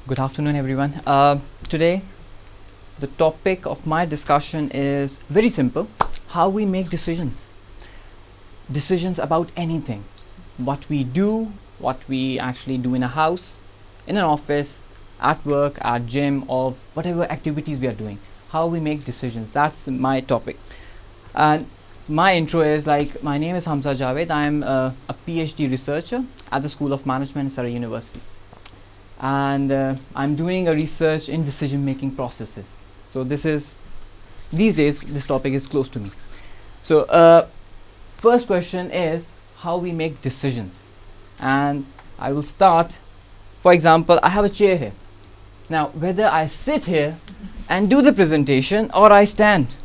Good afternoon, everyone. Today, the topic of my discussion is very simple: how we make decisions. Decisions about anything, what we do, what we actually do in a house, in an office, at work, at gym, or whatever activities we are doing. How we make decisions. That's my topic. And my intro is like, my name is Hamza Javed. I am a PhD researcher at the School of Management, Surrey University. And I'm doing a research in decision making processes. So these days this topic is close to me. So first question is how we make decisions, and I will start. For example, I have a chair here. Now whether I sit here and do the presentation or I stand,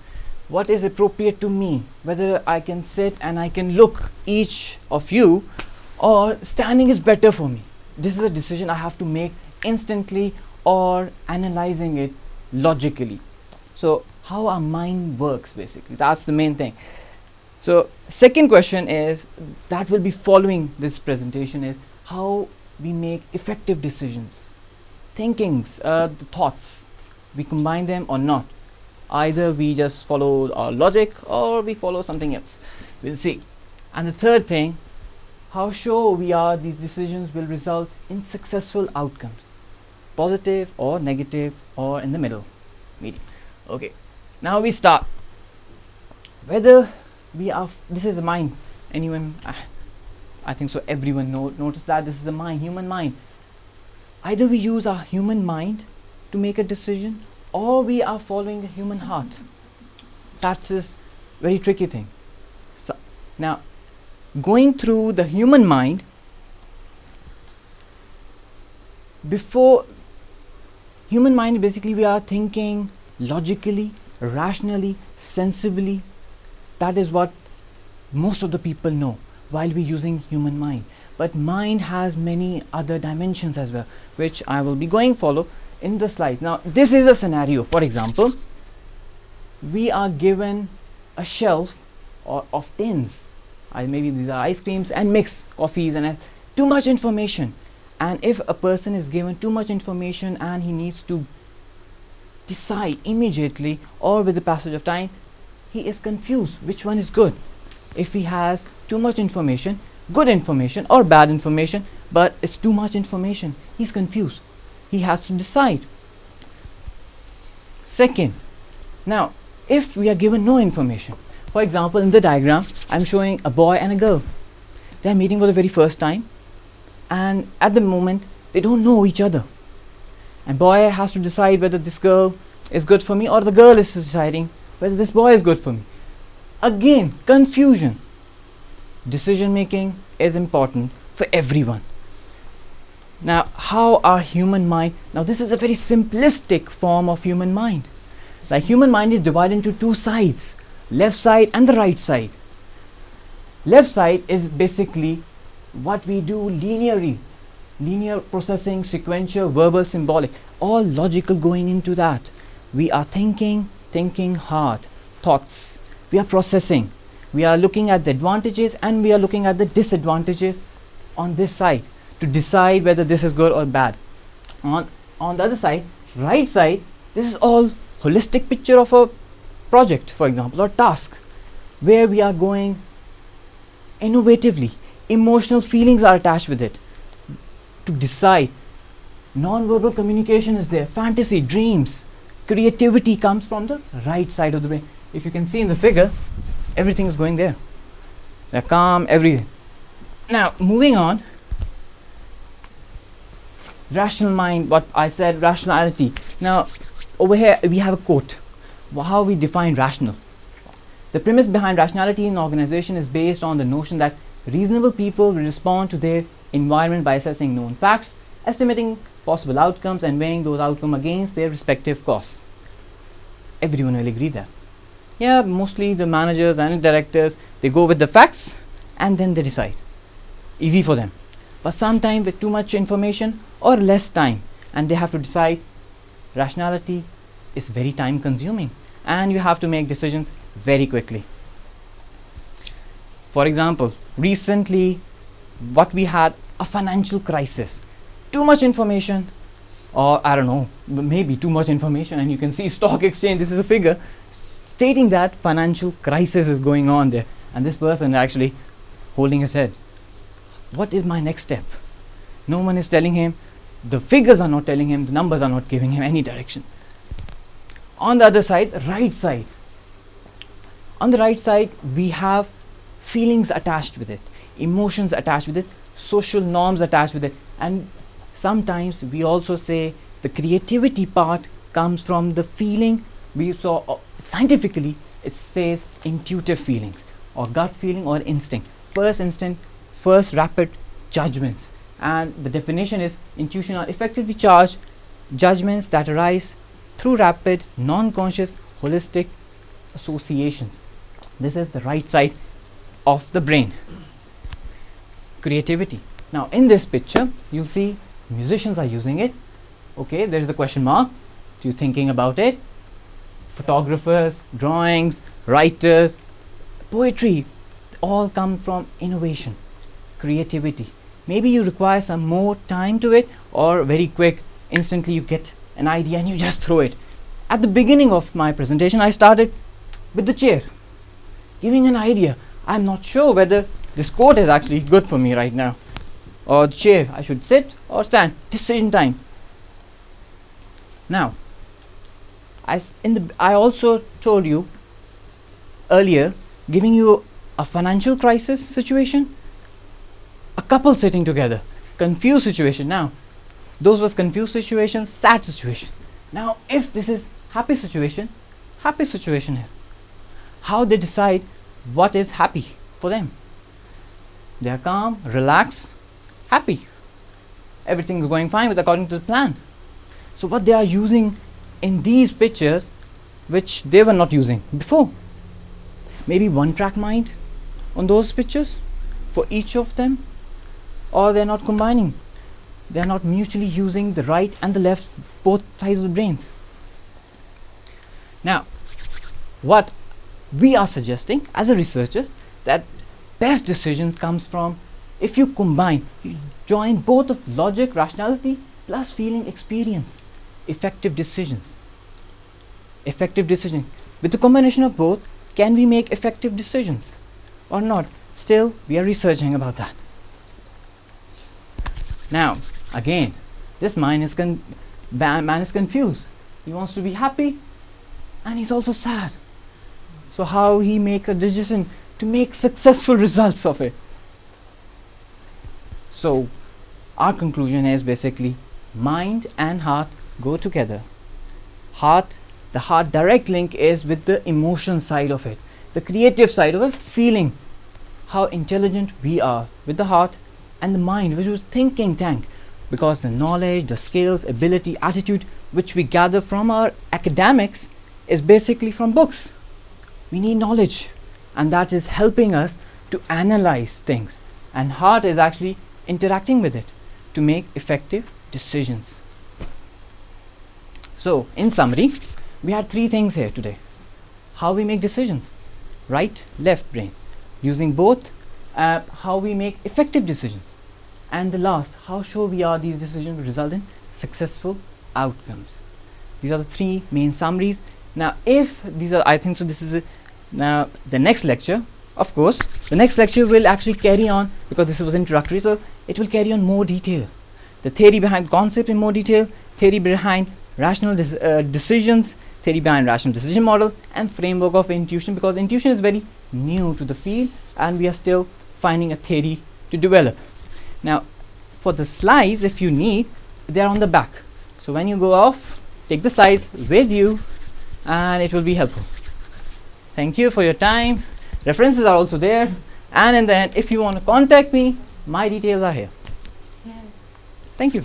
what is appropriate to me? Whether I can sit and I can look each of you, or standing is better for me. This is a decision I have to make instantly or analyzing it logically. So how our mind works, basically, that's the main thing. So second question is that will be following this presentation is how we make effective decisions. Thinkings, the thoughts, we combine them or not. Either we just follow our logic or we follow something else. We'll see. And the third thing, how sure we are these decisions will result in successful outcomes, positive or negative or in the middle, medium. Okay, now we start. Whether we are, this is the mind. Anyone? I think so. Everyone notice that this is the mind, human mind. Either we use our human mind to make a decision, or we are following the human heart. That's a very tricky thing. So now, going through the human mind, before human mind, basically we are thinking logically, rationally, sensibly. That is what most of the people know while we're using human mind. But mind has many other dimensions as well, which I will be going follow in the slide. Now this is a scenario. For example, we are given a shelf of tins. Maybe these are ice creams and mixed coffees and too much information. And if a person is given too much information and he needs to decide immediately or with the passage of time, he is confused which one is good. If he has too much information, good information or bad information, but it's too much information, he's confused. He has to decide. Second, now if we are given no information, for example, in the diagram, I'm showing a boy and a girl. They're meeting for the very first time, and at the moment, they don't know each other. And boy has to decide whether this girl is good for me, or the girl is deciding whether this boy is good for me. Again, confusion. Decision making is important for everyone. Now, how our human mind, now this is a very simplistic form of human mind. Like human mind is divided into two sides. Left side and the right side. Left side is basically what we do linearly, linear processing, sequential, verbal, symbolic, all logical going into that. We are thinking hard, thoughts. We are processing. We are looking at the advantages and we are looking at the disadvantages on this side to decide whether this is good or bad. On the other side, right side, this is all holistic picture of a project, for example, or task, where we are going innovatively. Emotional feelings are attached with it to decide. Non-verbal communication is there. Fantasy, dreams, creativity comes from the right side of the brain. If you can see in the figure, everything is going there. They're calm, everything. Now, moving on. Rational mind, what I said, rationality. Now, over here we have a quote. How we define rational. The premise behind rationality in organization is based on the notion that reasonable people will respond to their environment by assessing known facts, estimating possible outcomes, and weighing those outcomes against their respective costs. Everyone will agree that. Yeah, mostly the managers and directors, they go with the facts and then they decide. Easy for them. But sometimes with too much information or less time, and they have to decide, rationality is very time consuming and you have to make decisions very quickly. For example, recently what we had, a financial crisis, too much information or I don't know, maybe too much information, and you can see stock exchange, this is a figure stating that financial crisis is going on there, and this person actually holding his head. What is my next step? No one is telling him, the figures are not telling him, the numbers are not giving him any direction. On the other side, right side. On the right side, we have feelings attached with it, emotions attached with it, social norms attached with it, and sometimes we also say the creativity part comes from the feeling. We saw scientifically it says intuitive feelings or gut feeling or instinct. First instinct, first rapid judgments, and the definition is intuition are effectively charged judgments that arise through rapid, non-conscious, holistic associations. This is the right side of the brain. Creativity. Now in this picture you'll see musicians are using it. Okay, there is a question mark. Do you thinking about it? Photographers, drawings, writers, poetry, all come from innovation, creativity. Maybe you require some more time to it, or very quick, instantly you get an idea and you just throw it. At the beginning of my presentation, I started with the chair, giving an idea. I'm not sure whether this quote is actually good for me right now, or the chair, I should sit or stand. Decision time. Now, I also told you earlier, giving you a financial crisis situation, a couple sitting together, confused situation. Now, those was confused situation, sad situation. Now, if this is happy situation here. How they decide what is happy for them? They are calm, relaxed, happy. Everything is going fine with according to the plan. So what they are using in these pictures, which they were not using before. Maybe one track mind on those pictures for each of them, or they're not combining. They're not mutually using the right and the left, both sides of the brains. Now, what we are suggesting as a researchers, that best decisions comes from if you combine, you join both of logic, rationality plus feeling, experience. Effective decisions. Effective decision. With the combination of both, can we make effective decisions or not? Still, we are researching about that. Now, again, this man is confused. He wants to be happy and he's also sad. So how he make a decision to make successful results of it? So our conclusion is basically mind and heart go together. The heart direct link is with the emotion side of it, the creative side of it, feeling how intelligent we are with the heart, and the mind, which was thinking tank, because the knowledge, the skills, ability, attitude which we gather from our academics is basically from books. We need knowledge, and that is helping us to analyze things, and heart is actually interacting with it to make effective decisions. So in summary, we had three things here today. How we make decisions, right, left brain, using both, how we make effective decisions, and the last, how sure we are these decisions will result in successful outcomes. These are the three main summaries. Now if these are, I think so this is it. Now the next lecture, of course, the next lecture will actually carry on, because this was introductory, so it will carry on more detail. The theory behind concept in more detail, theory behind rational decisions, theory behind rational decision models, and framework of intuition, because intuition is very new to the field and we are still finding a theory to develop. Now for the slides, if you need, they are on the back, so when you go off, take the slides with you and it will be helpful. Thank you for your time. References are also there, and in the end, if you want to contact me, my details are here. Thank you.